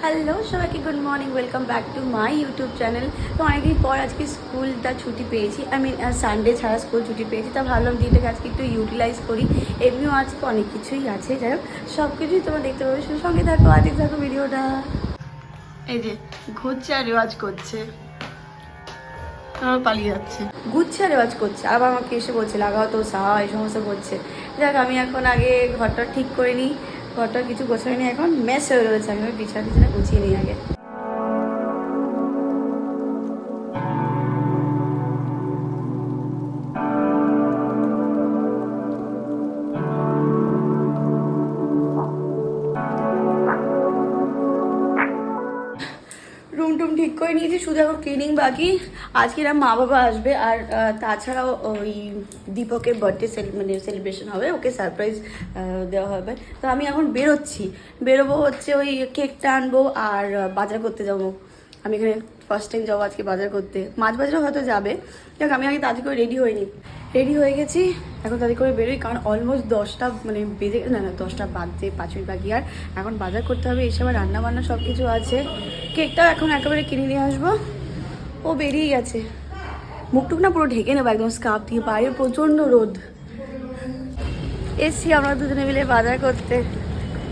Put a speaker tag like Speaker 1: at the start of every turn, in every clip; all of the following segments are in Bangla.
Speaker 1: হ্যালো সবাইকে good morning, welcome back to my YouTube channel. তো অনেকদিন পর আজকে স্কুলটা ছুটি পেয়েছি, সানডে ছাড়া স্কুল ছুটি পেয়েছি। তা ভাবলাম দিনটাকে আজকে একটু ইউটিলাইজ করি। এমনিও আজকে অনেক কিছুই আছে, যাই হোক সব কিছুই তোমরা দেখতে পাবে। সঙ্গে থাকো, আজকে থাকো ভিডিওটা। এই যে ঘুরছে আর রেওয়াজ করছে, পালিয়ে যাচ্ছে, ঘুরছে আর রেওয়াজ করছে। আবার আমাকে এসে বলছে লাগাও তো সা, এই সমস্ত করছে। যাক আমি এখন আগে ঘরটা ঠিক করে নিই, ঘরটা কিছু গোছাই নি, এখন মেস হয়ে রয়েছে। আমি বিছানা টিছানা গুছিয়ে নিই আগে। রুম টুম ঠিক করে নিয়েছি, শুধু এখন ক্লিনিং বাকি। আজকে এরা মা বাবা আসবে, আর তাছাড়াও ওই দীপকের বার্থডে সেলিব্রেশন হবে, ওকে সারপ্রাইজ দেওয়া হবে। তো আমি এখন বেরোবো হচ্ছে ওই কেকটা আনবো আর বাজার করতে যাবো। আমি এখানে ফার্স্ট টাইম যাবো আজকে বাজার করতে, মাছ বাজারও হয়তো যাবে। দেখ আমি আগে তাড়াতাড়ি করে রেডি হয়ে গেছি, এখন তাড়াতাড়ি করে বেরোই, কারণ অলমোস্ট 10টা বেজে না 10টা বাজতে 5 মিনিট বাকি। আর এখন বাজার করতে হবে, এসে আবার রান্না বান্না সব কিছু আছে। কেকটাও এখন একেবারে কিনে নিয়ে আসবো। ও বেরিয়ে গেছে, মুখটুক না পুরো ঢেকে নেবো একদম স্কার্ফ দিয়ে, বাইরে প্রচণ্ড রোদ। এসছি আমরা দুজনে মিলে বাজার করতে।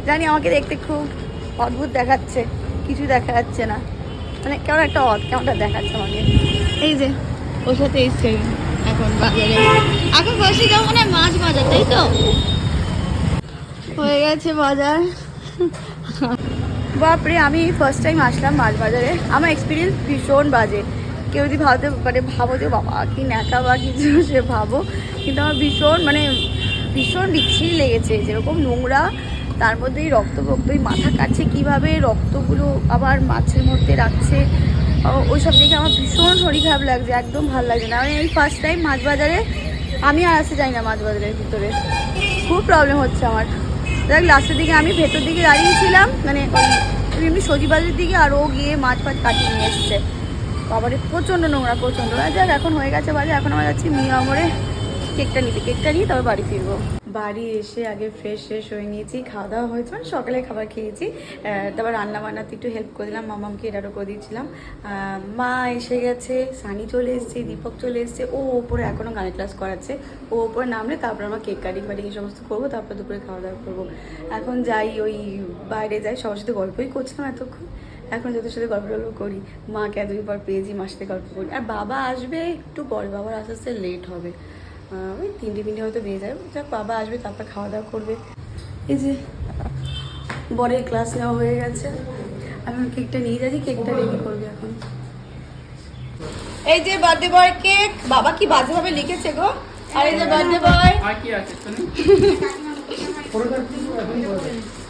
Speaker 1: জানি আমাকে দেখতে খুব অদ্ভুত দেখাচ্ছে, কিছু দেখা যাচ্ছে না, কেমন একটা কেমনটা দেখাচ্ছে আমাকে। এই যে ওর সাথে এসছে এখন বাজারে, এখন বসে যাবো মানে মাছ বাজার, তাই তো হয়ে গেছে বাজার। বাপরে, আমি ফার্স্ট টাইম আসলাম মাছ বাজারে, আমার এক্সপিরিয়েন্স ভীষণ বাজে। কেউ যদি ভাবো যে বাবা কি ন্যাকা বা কিছু সে ভাবো, কিন্তু আমার ভীষণ বিচ্ছিরি লেগেছে। যেরকম নোংরা, তার মধ্যেই রক্ত মাথা কাটছে কীভাবে, রক্তগুলো আবার মাছের মধ্যে রাখছে, ওই সব দেখে আমার ভীষণ শরীর খারাপ লাগছে, একদম ভালো লাগছে না। এই ফার্স্ট টাইম মাছ বাজারে, আমি আর আসতে চাই না মাছ বাজারের ভিতরে, খুব প্রবলেম হচ্ছে আমার। দেখ লাস্টের দিকে আমি ভেতর দিকে দাঁড়িয়েছিলাম, এমনি সজিবাজের দিকে, আর ও গিয়ে মাছ কাটিয়ে নিয়ে এসছে। বাবারে প্রচণ্ড নোংরা, প্রচণ্ড। যাক এখন হয়ে গেছে বাজে, এখন আমরা যাচ্ছি মিয়া আমরে কেকটা নিয়ে তবে বাড়ি ফিরবো। বাড়ি এসে আগে ফ্রেশ হয়ে নিয়েছি, খাওয়া দাওয়া হয়েছে, সকালে খাবার খেয়েছি। তারপর রান্না বান্নাতে একটু হেল্প করে দিলাম, মামামকে এটারও করে দিয়েছিলাম। মা এসে গেছে, সানি চলে এসছে, দীপক চলে এসছে। ও ওপরে এখনও গানের ক্লাস করাচ্ছে, ও ওপরে নামলে তারপর আমরা কেক কাটিং এই সমস্ত করবো, তারপর দুপুরে খাওয়া দাওয়া করবো। এখন যাই, ওই বাইরে যাই, সবার সাথে গল্পই করছিলাম এতক্ষণ। এখন যাদের সাথে গল্প করি, মাকে এতদিন পর পেয়েছি, মার সাথে গল্প করি। আর বাবা আসবে একটু পরে, বাবার আস্তে আস্তে লেট হবে, ওই 3টে হয়তো বেজে যাবে। যাক বাবা আসবে, তারপর খাওয়া দাওয়া করবে। এই যে বরের ক্লাস নেওয়া হয়ে গেছে, আমি কেকটা নিয়ে যাচ্ছি, কেকটা রেডি করবে এখন। এই যে বার্থডে বয় কেক, বাবা কি বাজেভাবে লিখেছে গো। আর এই যে বার্থডে বয়,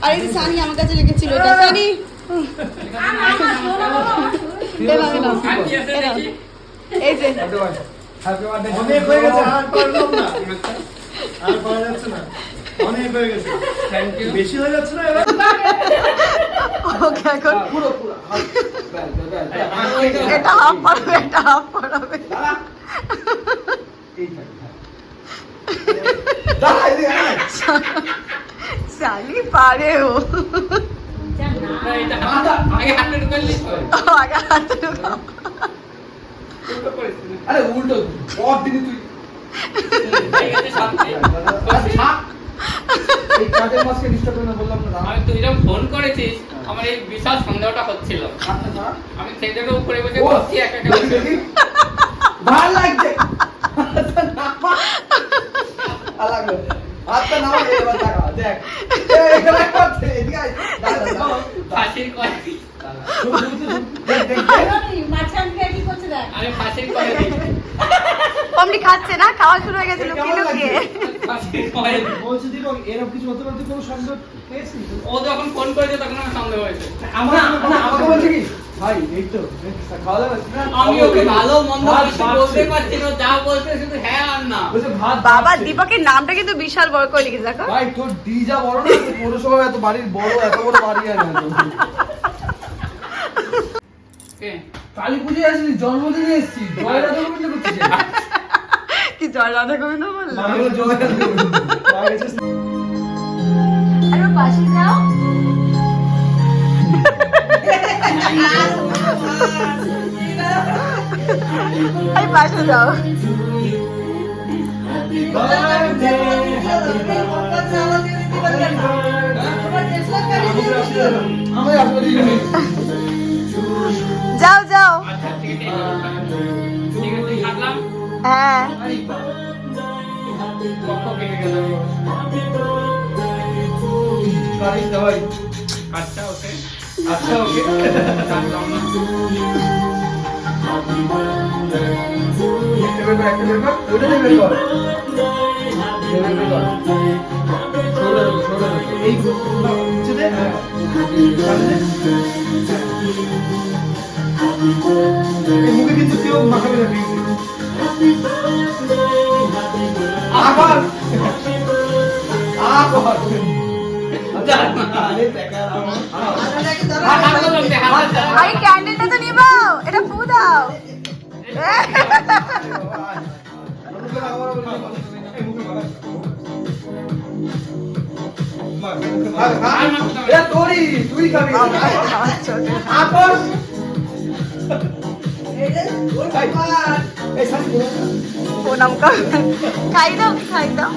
Speaker 1: আর এই যে সানি আমার কাছে লিখেছিল, এটা সানি এই যে
Speaker 2: অনেক হয়ে গেছে, আর পারলাম না, আর পারা যাচ্ছে না, অনেক হয়ে গেছে, থ্যাংক ইউ। বেশি হয়ে যাচ্ছে না এবার,
Speaker 1: ওকে এখন
Speaker 2: পুরো
Speaker 1: এটা হাফ পড়াবে
Speaker 2: দাদা এই দাদা এই
Speaker 1: সানি পারে ও,
Speaker 2: আগে হাতে ঢুকালি তো, আরে উল্টো পর দিবি তুই, এই কাজের মাসকে ডিস্টার্ব করে না বললাম না।
Speaker 3: আমি তুই যখন ফোন করেছিস আমার এই বিশাল সন্দেহটা হচ্ছিল, আমি সেই জায়গায় উপরে বসে বসছি একা
Speaker 2: ভালো লাগছে, আলাদা হাতটা নাও, এবার দেখা দেখ এখানে করতে এদিকে আয়, দাদা
Speaker 3: ফাঁসির করে আমি ফাঁসির করে
Speaker 1: অমনি খাচ্ছে না, খাওয়া শুরু হয়ে গেছে লুকিয়ে
Speaker 2: বলছি দীপক এরকম কিছু হতে পারে, কোনো সন্দেহ পেয়েছিস?
Speaker 3: ও যখন ফোন করেছে তখন আমার সন্দেহ হয়েছে।
Speaker 2: আমাকে বলছে কি ভাই এই তো খাওয়া দাওয়া
Speaker 3: আমি ওকে ভালো মন্দ কিছু বলতে পারছি না, যা বলছে শুধু হ্যাঁ আর না।
Speaker 2: বলছে ভাত
Speaker 1: বাবা দীপকের নামটা কিন্তু বিশাল বড় করে লিখে দেখো
Speaker 2: ভাই, তোর ডি যা বড় না, তোর পৌরসভা এত বাড়ির বড়, এত বড় বাড়ি আর না। কালী পুজোয় আসিস, জন্মদিনে এসেছিস, জয় রাধা গোবিন্দ করছিস,
Speaker 1: কি জয় রাধা গোবিন্দ বললো,
Speaker 2: জয় রাধা গোবিন্দ।
Speaker 1: আরে পাশে যাও। এই পাশে যাও। যাও যাও।
Speaker 3: আচ্ছা ঠিক আছে ঠিক আছে কাটলাম
Speaker 1: হ্যাঁ
Speaker 3: কত কেটে গেল আচ্ছা ওকে কাটলাম না
Speaker 2: এই হচ্ছে যে এই মুখে কিন্তু কেউ মাখাবে না আবার আবার
Speaker 1: আরে ক্যান্ডেলটা তো নিবাও, এটা ফু দাও।
Speaker 2: তুই খাবি
Speaker 1: প্রণাম কর, খাই দাও খাই দাও।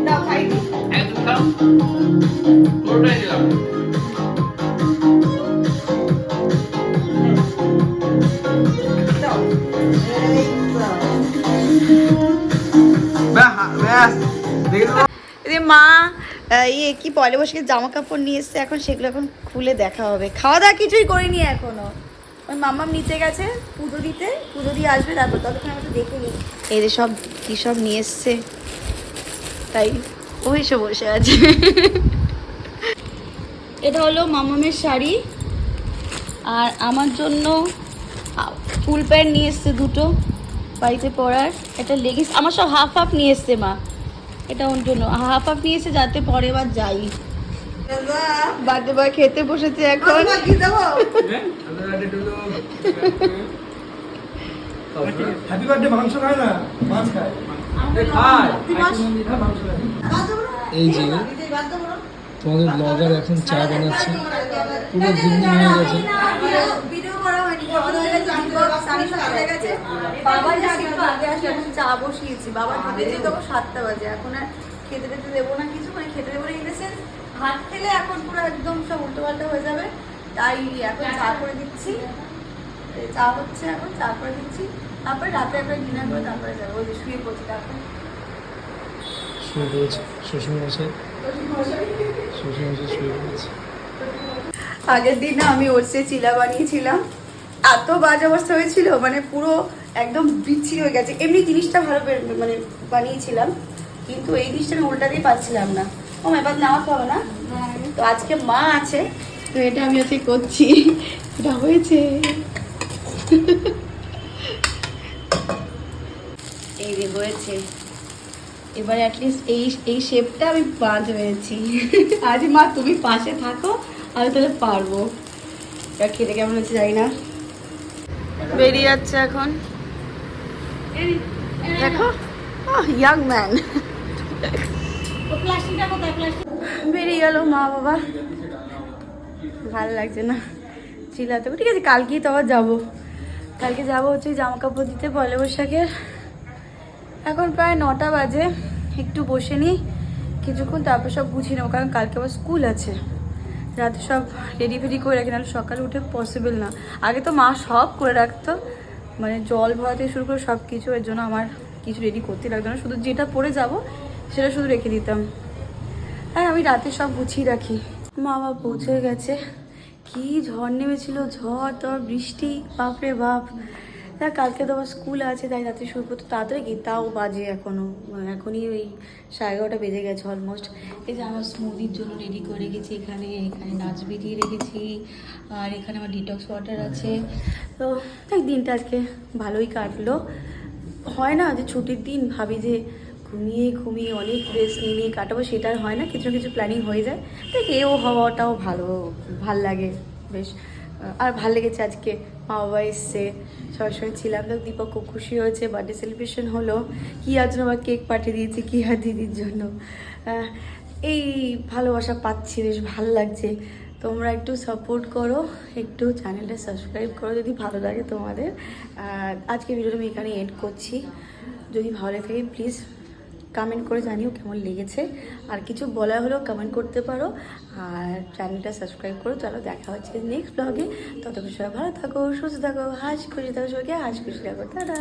Speaker 1: দাও খাই দিই।
Speaker 3: একদম খাও পুরোটাই দিলাম
Speaker 1: এই যে মা ইয়ে কি পয়লা বৈশাখের জামা কাপড় নিয়ে এসছে, এখন সেগুলো এখন খুলে দেখা হবে। খাওয়া দাওয়া কিছুই করিনি এখনো। ওই মাম্মাম নিচে গেছে পুজো দিতে, পুজো দিয়ে আসবে, তারপর ততক্ষণ আমি তো দেখে নিই এই যে সব কী সব নিয়ে এসছে, তাই ওই সব বসে আছে। এটা হলো মাম্মামের শাড়ি, আর আমার জন্য ফুল প্যান্ট নিয়ে এসছে দুটো বাড়িতে পরার, একটা লেগিংস, আমার সব হাফ হাফ নিয়ে এসছে মা। এটা ওর জন্য হাফ হাফ নিয়ে এসে যাতে পরে বার যাই। বার্থডে বয় খেতে বসেছে এখন।
Speaker 2: হ্যাপি বার্থডে মাংস খায় না, মাছ খায়।
Speaker 4: এই যে তোমাদের ব্লগার এখন চা বানাচ্ছে, পুরো জিম্মি হয়ে গেছে।
Speaker 1: ভিডিও করা হয়নি, খাওয়া দাওয়া হয়ে গেছে, 7:30 হয়ে গেছে। বাবা যা একটু আগে আসলে এখন চা বসিয়েছি, বাবা ঢুকেছে তখন 7টা বাজে। এখন আর খেতে টেতে দেবো না কিছু, মানে খেতে দেবো না ইন দ্য সেন্স ভাত খেলে এখন পুরো একদম সব উল্টোপাল্টা হয়ে যাবে, তাই এখন চা করে দিচ্ছি। এই চা হচ্ছে, এখন চা করে দিচ্ছি, তারপরে রাতে একবার ডিনার করে তারপরে যাবো। ওই যে শুয়ে পড়ছি, তারপরে
Speaker 4: শুয়ে পড়েছে শ্বশুরমশাই, শ্বশুরমশাই শুয়ে পড়েছে।
Speaker 1: আগের দিন না আমি ওটসে চিলা বানিয়েছিলাম, এত বাজে অবস্থা হয়েছিল, মানে পুরো একদম বিচ্ছিরি হয়ে গেছে। এমনি জিনিসটা ভালো মানে বানিয়েছিলাম, কিন্তু এই জিনিসটা আমি উল্টাতেই পারছিলাম না। ও এবার নামাতে হবে না, তো আজকে মা আছে তো এটা আমি আজকে করছি। এটা হয়েছে, এই যে হয়েছে। এবার অ্যাটলিস্ট এই শেপটা আমি বাঁধ হয়েছি। আজ মা তুমি পাশে থাকো, আমি তাহলে পারবো। এটা খেতে কেমন হচ্ছে জানি না। বেরিয়ে যাচ্ছে এখন, দেখো ইয়াং ম্যান বেরিয়ে গেল মা বাবা। ভালো লাগছে না চিল্লাতে। ঠিক আছে কালকেই তো আবার যাবো, কালকে যাবো হচ্ছে জামা কাপড় দিতে পয়লা বৈশাখের। এখন প্রায় 9টা বাজে, একটু বসে নিই কিছুক্ষণ, তারপর সব গুছিয়ে নেবো, কারণ কালকে আবার স্কুল আছে। রাতে সব রেডি ফেডি করে রাখি, নাহলে সকালে উঠে পসিবল না। আগে তো মা সব করে রাখতো, মানে জল ভরা থেকে শুরু করে সব কিছু, এর জন্য আমার কিছু রেডি করতে লাগতো না, শুধু যেটা পরে যাব সেটা শুধু রেখে দিতাম। হ্যাঁ আমি রাতে সব গুছিয়ে রাখি। মা বাবা পৌঁছে গেছে। কি ঝড় নেমেছিল, ঝড় তোর বৃষ্টি, বাপরে বাপ। তা কালকে তো আবার স্কুল আছে, তাই রাতে শুরু করতে তাড়াতাড়ি কি, তাও বাজে এখনই ওই 11:30 বেজে গেছে অলমোস্ট। এই যে আমার স্মুদির জন্য রেডি করে রেখেছি, এখানে নাচ বিটিয়ে রেখেছি, আর এখানে আমার ডিটক্স ওয়াটার আছে। তো দিনটা আজকে ভালোই কাটলো। হয় না যে ছুটির দিন ভাবি যে ঘুমিয়ে ঘুমিয়ে অনেক রেস্ট নিয়ে নিয়ে কাটাবো সেটা আর হয় না, কিছু না কিছু প্ল্যানিং হয়ে যায়। তো এও হওয়াটাও ভাল লাগে বেশ। আর ভাল লেগেছে আজকে মা বাবা এসছে, সবার সঙ্গে ছিলাম। তো দীপক খুব খুশি হয়েছে, বার্থডে সেলিব্রেশন হলো। কি আর জন্য আবার কেক পাঠিয়ে দিয়েছি কি আর দিদির জন্য। এই ভালোবাসা পাচ্ছি, বেশ ভালো লাগছে। তোমরা একটু সাপোর্ট করো, একটু চ্যানেলটা সাবস্ক্রাইব করো যদি ভালো লাগে তোমাদের। আজকে ভিডিওটা আমি এখানে এন্ড করছি। যদি ভালো লাগে থাকে প্লিজ কমেন্ট করে জানিও কেমন লেগেছে। আর কিছু বলা হলেও কমেন্ট করতে পারো, আর চ্যানেলটা সাবস্ক্রাইব করো। চলো দেখা হচ্ছে নেক্সট ব্লগে। ততক্ষণ সবাই ভালো থাকো, সুস্থ থাকো, হাসি খুশি থাকো, সবাইকে হাসি খুশি থাকো। টাটা।